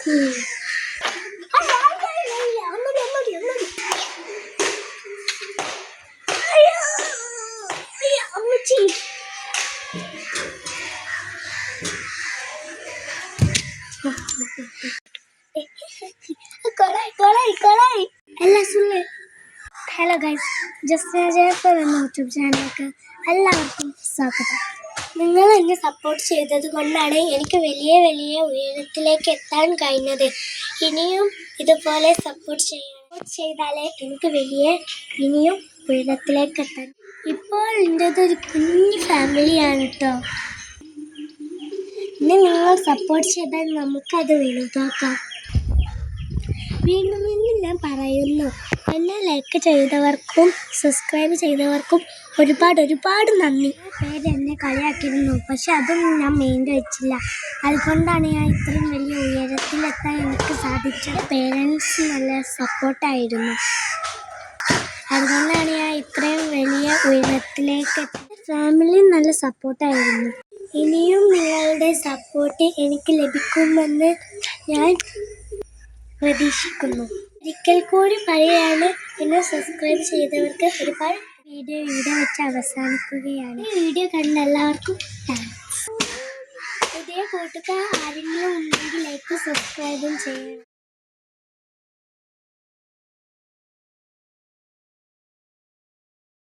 Hello guys, just ജയപ്പർ എന്ന YouTube ചാനലിലേക്ക് എല്ലാവർക്കും സ്വാഗതം. നിങ്ങൾ എന്നെ സപ്പോർട്ട് ചെയ്തത് കൊണ്ടാണ് എനിക്ക് വലിയ വലിയ ഉയരത്തിലേക്ക് എത്താൻ കഴിഞ്ഞത്. ഇനിയും ഇതുപോലെ സപ്പോർട്ട് ചെയ്താലേ എനിക്ക് ഇനിയും ഉയരത്തിലേക്ക് എത്താൻ. ഇപ്പോൾ എൻ്റെതൊരു കുഞ്ഞു ഫാമിലിയാണ് കേട്ടോ. ഇനി നിങ്ങൾ സപ്പോർട്ട് ചെയ്താൽ നമുക്കത് വലുതാക്കാം. വീണ്ടും ഞാൻ പറയുന്നു, എന്നെ ലൈക്ക് ചെയ്തവർക്കും സബ്സ്ക്രൈബ് ചെയ്തവർക്കും ഒരുപാട് നന്ദി. പേര് എന്നെ കളിയാക്കിയിരുന്നു, പക്ഷെ അതൊന്നും ഞാൻ മൈൻഡ് വെച്ചില്ല. അതുകൊണ്ടാണ് ഞാൻ ഇത്രയും വലിയ ഉയരത്തിലെത്താൻ എനിക്ക് സാധിച്ചത്. പേരൻസ് നല്ല സപ്പോർട്ടായിരുന്നു, അതുകൊണ്ടാണ് ഞാൻ ഇത്രയും വലിയ ഉയരത്തിലേക്ക് എത്തിയത്. ഫാമിലി നല്ല സപ്പോർട്ടായിരുന്നു. ഇനിയും നിങ്ങളുടെ സപ്പോർട്ട് എനിക്ക് ലഭിക്കുമെന്ന് ഞാൻ പ്രതീക്ഷിക്കുന്നു. ഒരിക്കൽ കൂടി പറയുകയാണ്, എന്നെ സബ്സ്ക്രൈബ് ചെയ്തവർക്ക് ഒരുപാട്. വീഡിയോ വെച്ച് അവസാനിക്കുകയാണ്. ഈ വീഡിയോ കണ്ട എല്ലാവർക്കും താങ്ക്സ്. പുതിയ കൂട്ടുകാർ ആരെങ്കിലും ഉണ്ടെങ്കിൽ ലൈക്ക് സബ്സ്ക്രൈബും ചെയ്യണം.